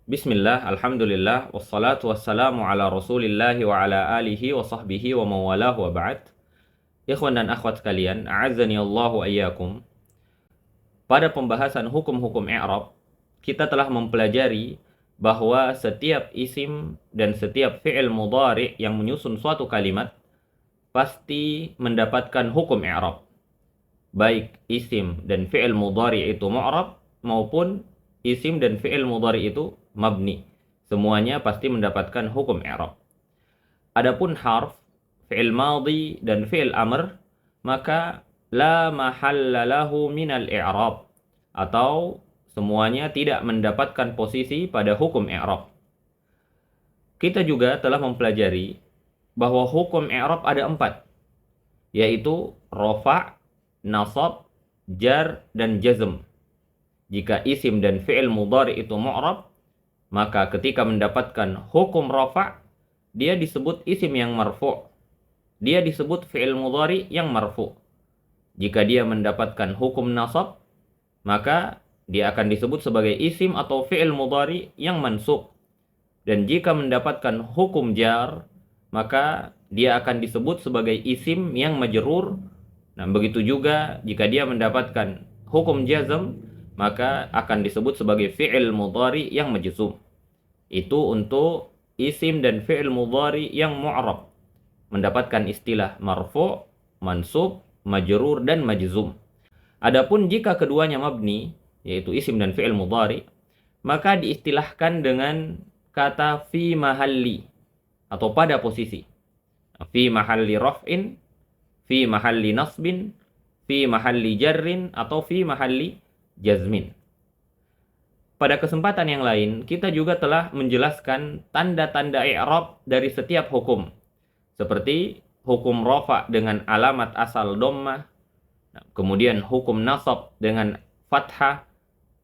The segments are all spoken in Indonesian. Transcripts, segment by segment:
Bismillah, alhamdulillah, wassalatu wassalamu ala rasulillahi wa ala alihi wa sahbihi wa mawalahu wa ba'd. Ikhwan dan akhwat sekalian, a'azzani Allahu ayyakum. Pada pembahasan hukum-hukum i'rab, kita telah mempelajari bahwa setiap isim dan setiap fi'il mudhari yang menyusun suatu kalimat pasti mendapatkan hukum i'rab. Baik isim dan fi'il mudhari itu mu'rab maupun isim dan fi'il mudhari itu mabni. Semuanya pasti mendapatkan hukum i'rab. Adapun harf, fi'il madhi dan fi'il amr, maka la mahalla lahu minal i'rab, atau semuanya tidak mendapatkan posisi pada hukum i'rab. Kita juga telah mempelajari bahwa hukum i'rab ada 4, yaitu rafa', nasab, jar, dan jazm. Jika isim dan fi'il mudhari itu mu'rab, maka ketika mendapatkan hukum rafa', dia disebut isim yang marfu'. Dia disebut fi'il mudhari yang marfu'. Jika dia mendapatkan hukum nasab, maka dia akan disebut sebagai isim atau fi'il mudhari yang mansub. Dan jika mendapatkan hukum jar, maka dia akan disebut sebagai isim yang majrur. Nah, begitu juga jika dia mendapatkan hukum jazm, maka akan disebut sebagai fi'il mudhari yang majzum. Itu untuk isim dan fi'il mudhari yang mu'rab, mendapatkan istilah marfu', mansub, majrur, dan majzum. Adapun jika keduanya mabni, yaitu isim dan fi'il mudhari, maka diistilahkan dengan kata fi mahalli, atau pada posisi. Fi mahalli raf'in, fi mahalli nasbin, fi mahalli jarrin, atau fi mahalli jazmin. Pada kesempatan yang lain, kita juga telah menjelaskan tanda-tanda i'rab dari setiap hukum. Seperti hukum rafa' dengan alamat asal dhammah, kemudian hukum nasab dengan fathah,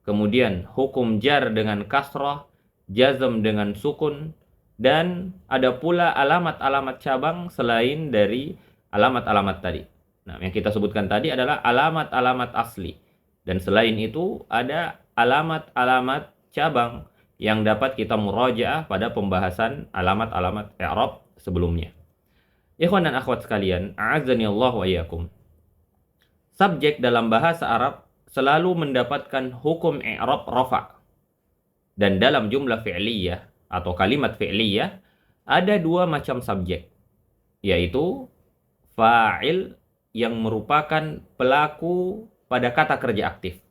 kemudian hukum jar dengan kasrah, jazm dengan sukun, dan ada pula alamat-alamat cabang selain dari alamat-alamat tadi. Nah, yang kita sebutkan tadi adalah alamat-alamat asli. Dan selain itu ada alamat-alamat cabang yang dapat kita murajaah pada pembahasan alamat-alamat i'rab sebelumnya. Ikhwan dan akhwat sekalian, a'azzani Allah wa iyyakum. Subjek dalam bahasa Arab selalu mendapatkan hukum i'rab rafa'. Dan dalam jumlah fi'liyah atau kalimat fi'liyah ada 2 macam subjek, yaitu fa'il yang merupakan pelaku pada kata kerja aktif.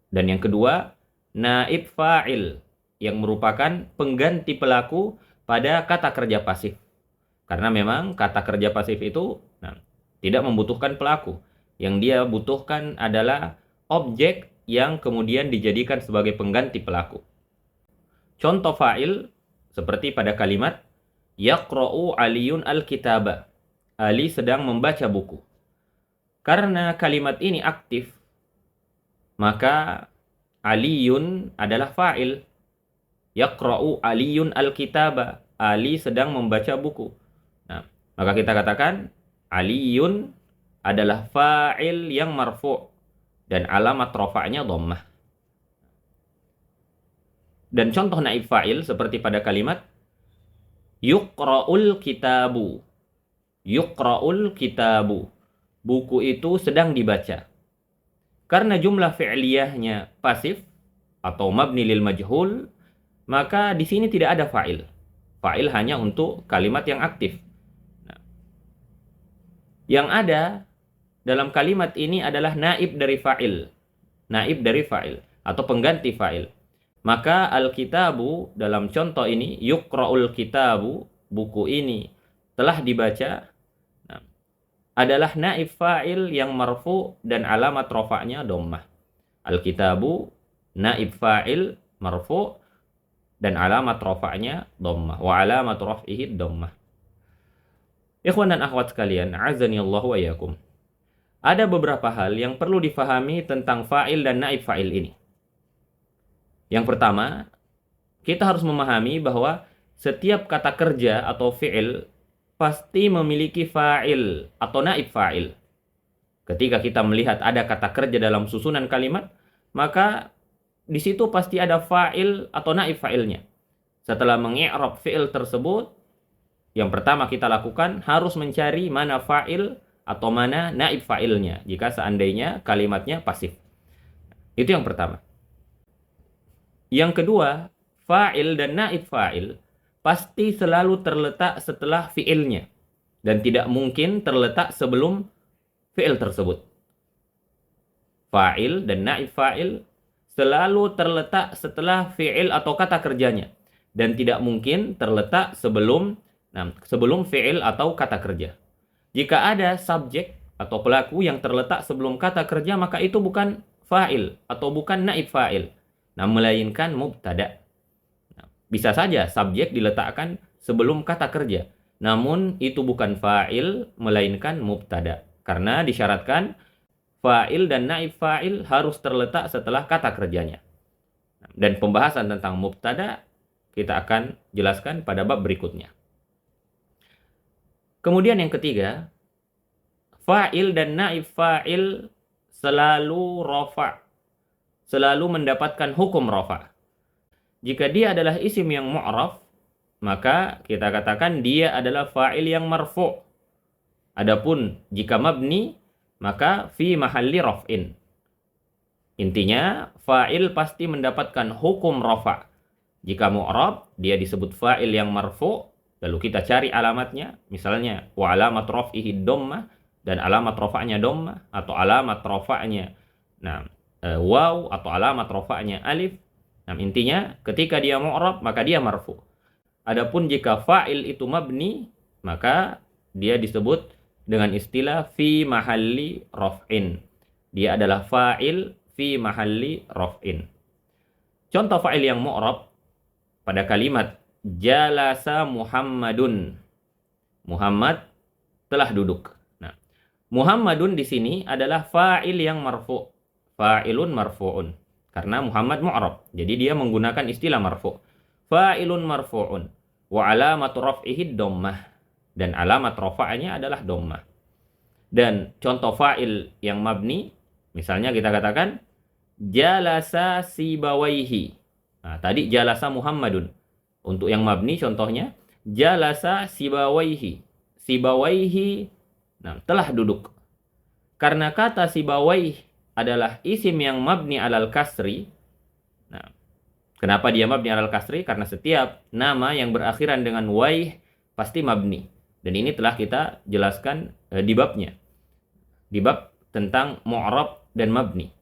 Dan yang kedua, naib fa'il yang merupakan pengganti pelaku pada kata kerja pasif. Karena memang kata kerja pasif itu tidak membutuhkan pelaku. Yang dia butuhkan adalah objek yang kemudian dijadikan sebagai pengganti pelaku. Contoh fa'il seperti pada kalimat yaqra'u aliyun al-kitaba. Ali sedang membaca buku. Karena kalimat ini aktif, maka aliyun adalah fa'il. Yaqra'u aliyun al-kitaba. Ali sedang membaca buku. Nah, maka kita katakan aliyun adalah fa'il yang marfu' dan alamat rafa'nya dhammah. Dan contoh naib fa'il seperti pada kalimat yuqra'ul kitabu. Yuqra'ul kitabu. Buku itu sedang dibaca. Karena jumlah fi'liyahnya pasif atau mabni lil majhul, maka di sini tidak ada fa'il. Fa'il hanya untuk kalimat yang aktif. Nah, yang ada dalam kalimat ini adalah naib dari fa'il. Naib dari fa'il atau pengganti fa'il. Maka al-kitabu dalam contoh ini, yuqra'ul kitabu, buku ini telah dibaca, adalah naib fa'il yang marfu dan alamat rafa'nya dhammah. Al-kitabu naib fa'il marfu dan alamat rafa'nya dhammah. Wa alamat raf'ihi dhammah. Ikhwan dan akhwat sekalian, a'azzani Allah wa iyyakum. Ada beberapa hal yang perlu difahami tentang fa'il dan naib fa'il ini. Yang pertama, kita harus memahami bahwa setiap kata kerja atau fi'il pasti memiliki fa'il atau naib fa'il. Ketika kita melihat ada kata kerja dalam susunan kalimat, maka di situ pasti ada fa'il atau naib fa'ilnya. Setelah mengi'rab fi'il tersebut, yang pertama kita lakukan harus mencari mana fa'il atau mana naib fa'ilnya jika seandainya kalimatnya pasif. Itu yang pertama. Yang kedua, fa'il dan naib fa'il pasti selalu terletak setelah fi'ilnya dan tidak mungkin terletak sebelum fi'il tersebut. Fa'il dan naib fa'il selalu terletak setelah fi'il atau kata kerjanya dan tidak mungkin terletak sebelum fi'il atau kata kerja. Jika ada subjek atau pelaku yang terletak sebelum kata kerja, maka itu bukan fa'il atau bukan naib fa'il, melainkan mubtada. Bisa saja subjek diletakkan sebelum kata kerja, namun itu bukan fa'il melainkan mubtada. Karena disyaratkan fa'il dan naib fa'il harus terletak setelah kata kerjanya. Dan pembahasan tentang mubtada kita akan jelaskan pada bab berikutnya. Kemudian yang ketiga, fa'il dan naib fa'il selalu rafa', selalu mendapatkan hukum rafa'. Jika dia adalah isim yang mu'raf, maka kita katakan dia adalah fa'il yang marfu'. Adapun jika mabni, maka fi mahalli raf'in. Intinya, fa'il pasti mendapatkan hukum rafa'. Jika mu'rab, dia disebut fa'il yang marfu', lalu kita cari alamatnya, misalnya wa alamat raf'ihi dhammah, dan alamat rafa'nya dhammah, atau alamat rafa'nya waw, atau alamat rafa'nya alif. Intinya ketika dia mu'rab maka dia marfu. Adapun jika fa'il itu mabni, maka dia disebut dengan istilah fi mahalli raf'in. Dia adalah fa'il fi mahalli raf'in. Contoh fa'il yang mu'rab pada kalimat jalasa Muhammadun. Muhammad telah duduk. Muhammadun di sini adalah fa'il yang marfu'. Fa'ilun marfu'un. Karena Muhammad mu'rab. Jadi dia menggunakan istilah marfu'. Fa'ilun marfu'un. Wa alamatu raf'ihi dhammah. Dan alamat rafa'nya adalah dhammah. Dan contoh fa'il yang mabni, misalnya kita katakan jalasa Sibawaihi. Tadi jalasa Muhammadun. Untuk yang mabni contohnya jalasa Sibawaihi. Sibawaihi telah duduk. Karena kata Sibawaihi adalah isim yang mabni alal kasri. Kenapa dia mabni alal kasri? Karena setiap nama yang berakhiran dengan waih pasti mabni. Dan ini telah kita jelaskan di babnya. Di bab tentang mu'rab dan mabni.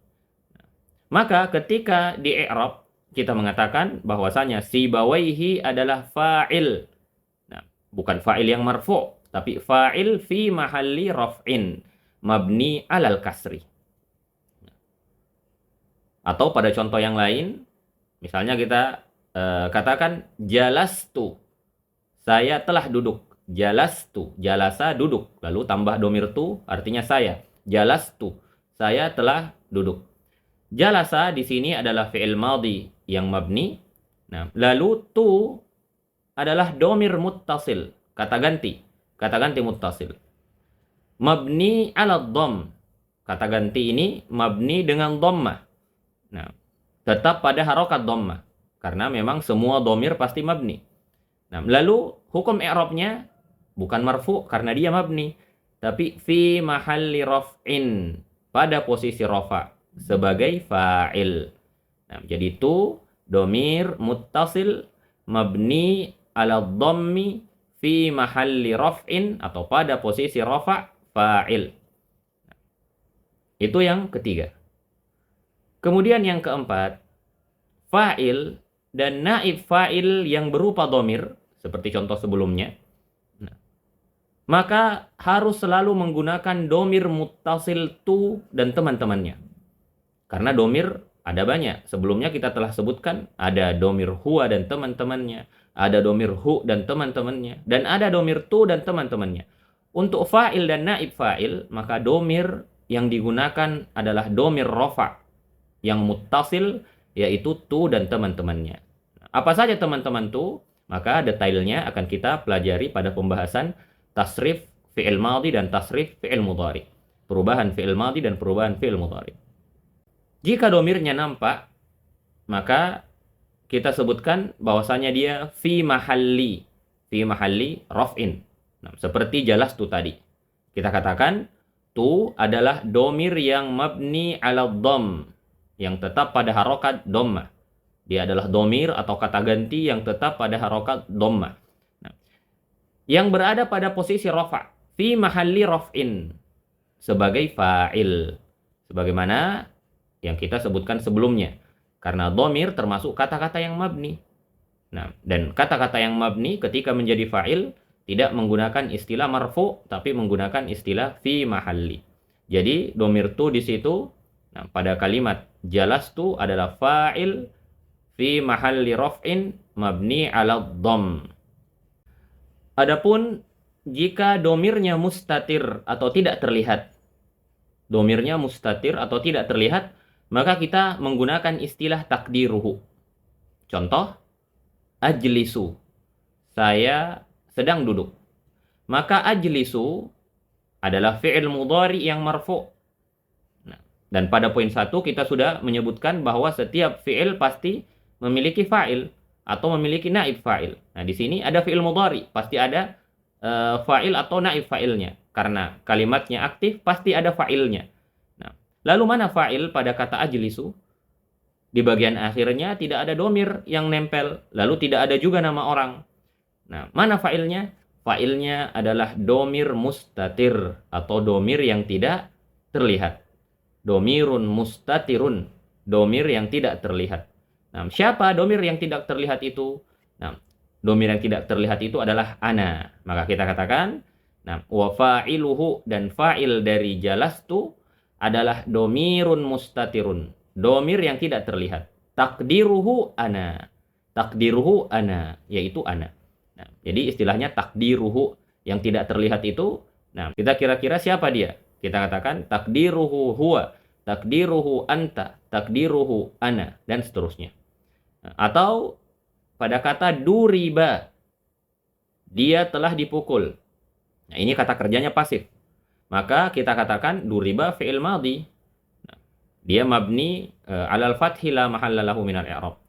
Maka ketika di i'rab kita mengatakan bahwasanya Sibawaihi adalah fa'il. Bukan fa'il yang marfu', tapi fa'il fi mahalli raf'in mabni alal kasri. Atau pada contoh yang lain, misalnya kita katakan jalastu, saya telah duduk. Jalastu, jalasa duduk, lalu tambah domir tu artinya saya. Jalastu, saya telah duduk. Jalasa di sini adalah fi'il madhi yang mabni. Lalu tu adalah domir muttasil, kata ganti muttasil. Mabni ala dhamm, kata ganti ini mabni dengan dhammah. Tetap pada harokat dhammah karena memang semua domir pasti mabni. Lalu hukum i'rabnya bukan marfu karena dia mabni, tapi fi mahalli raf'in, pada posisi rafa sebagai fa'il. Jadi itu domir muttasil mabni ala dhammi fi mahalli raf'in, atau pada posisi rafa fa'il. Itu yang ketiga. Kemudian yang keempat, fa'il dan naib fa'il yang berupa domir, seperti contoh sebelumnya, maka harus selalu menggunakan domir muttasil tu dan teman-temannya. Karena domir ada banyak. Sebelumnya kita telah sebutkan ada domir huwa dan teman-temannya, ada domir hu dan teman-temannya, dan ada domir tu dan teman-temannya. Untuk fa'il dan naib fa'il, maka domir yang digunakan adalah domir rafa' yang muttasil, yaitu tu dan teman-temannya. Apa saja teman-teman tu? Maka detailnya akan kita pelajari pada pembahasan tasrif fi'il madhi dan tasrif fi'il mudhari. Perubahan fi'il madhi dan perubahan fi'il mudhari. Jika domirnya nampak, maka kita sebutkan bahwasanya dia fi mahalli raf'in. Nah, seperti jalastu tadi. Kita katakan tu adalah domir yang mabni ala dhamm, yang tetap pada harokat dhammah. Dia adalah domir atau kata ganti yang tetap pada harokat dhammah. Nah, yang berada pada posisi rafa' fi mahalli raf'in sebagai fa'il. Sebagaimana yang kita sebutkan sebelumnya. Karena domir termasuk kata-kata yang mabni. Nah, dan kata-kata yang mabni ketika menjadi fa'il tidak menggunakan istilah marfu, tapi menggunakan istilah fi mahalli. Jadi domir tu di situ, nah, pada kalimat jalastu adalah fa'il fi mahalli raf'in mabni ala dhamm. Adapun jika domirnya mustatir atau tidak terlihat, maka kita menggunakan istilah takdiruhu. Contoh, ajlisu, saya sedang duduk. Maka ajlisu adalah fi'il mudhari yang marfu'. Nah, dan pada poin 1 kita sudah menyebutkan bahwa setiap fi'il pasti memiliki fa'il atau memiliki naib fa'il. Nah, di sini ada fi'il mudhari, pasti ada fa'il atau naib fa'ilnya. Karena kalimatnya aktif, pasti ada fa'ilnya. Nah, lalu mana fa'il pada kata ajlisu? Di bagian akhirnya tidak ada domir yang nempel, lalu tidak ada juga nama orang. Nah, mana fa'ilnya? Fa'ilnya adalah domir mustatir atau domir yang tidak terlihat. Domirun mustatirun, domir yang tidak terlihat. Nah, siapa domir yang tidak terlihat itu? Nah, domir yang tidak terlihat itu adalah ana. Maka kita katakan, nah, wa fa'iluhu, dan fa'il dari jalastu adalah domirun mustatirun, domir yang tidak terlihat. Takdiruhu ana, yaitu ana. Nah, jadi istilahnya takdiruhu yang tidak terlihat itu. Nah, kita kira-kira siapa dia? Kita katakan takdiruhu huwa, takdiruhu anta, takdiruhu ana, dan seterusnya. Nah, atau pada kata duriba, dia telah dipukul. Nah, ini kata kerjanya pasif. Maka kita katakan duriba fi'il madhi. Nah, dia mabni alal fathi la mahalla lahu minal i'rab.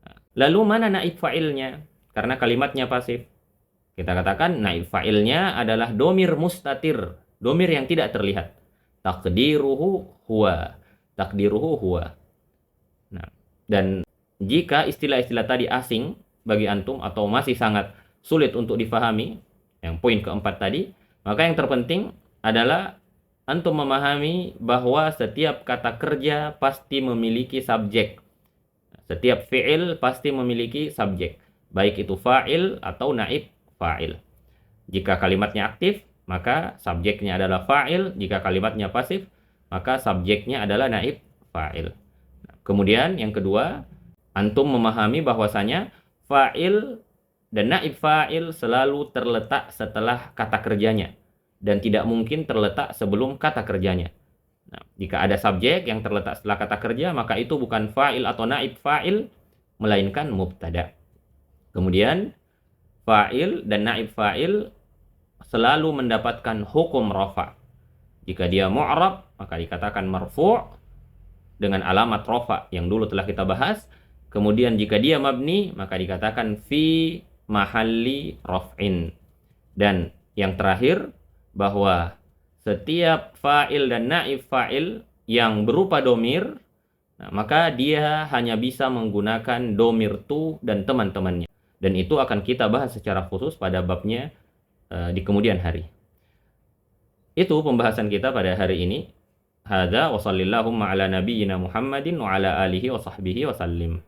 Nah, lalu mana naib fa'ilnya? Karena kalimatnya pasif. Kita katakan naib fa'ilnya adalah domir mustatir, domir yang tidak terlihat. Takdiruhu huwa. Nah, dan jika istilah-istilah tadi asing bagi antum atau masih sangat sulit untuk difahami, yang poin keempat tadi, maka yang terpenting adalah antum memahami bahwa setiap kata kerja pasti memiliki subjek. Setiap fi'il pasti memiliki subjek, baik itu fa'il atau naib fa'il. Jika kalimatnya aktif, maka subjeknya adalah fa'il. Jika kalimatnya pasif, maka subjeknya adalah naib fa'il. Kemudian yang kedua, antum memahami bahwasanya fa'il dan naib fa'il selalu terletak setelah kata kerjanya dan tidak mungkin terletak sebelum kata kerjanya. Nah, jika ada subjek yang terletak setelah kata kerja, maka itu bukan fa'il atau naib fa'il, melainkan mubtada. Kemudian fa'il dan naib fa'il selalu mendapatkan hukum rafa. Jika dia mu'rab, maka dikatakan marfu' dengan alamat rafa yang dulu telah kita bahas. Kemudian jika dia mabni, maka dikatakan fi mahalli raf'in. Dan yang terakhir, bahwa setiap fa'il dan naib fa'il yang berupa domir, nah, maka dia hanya bisa menggunakan domir tu dan teman-temannya. Dan itu akan kita bahas secara khusus pada babnya di kemudian hari. Itu pembahasan kita pada hari ini. Hadza wa sallallahu ala nabiyyina Muhammadin wa ala alihi wa sahbihi wa sallim.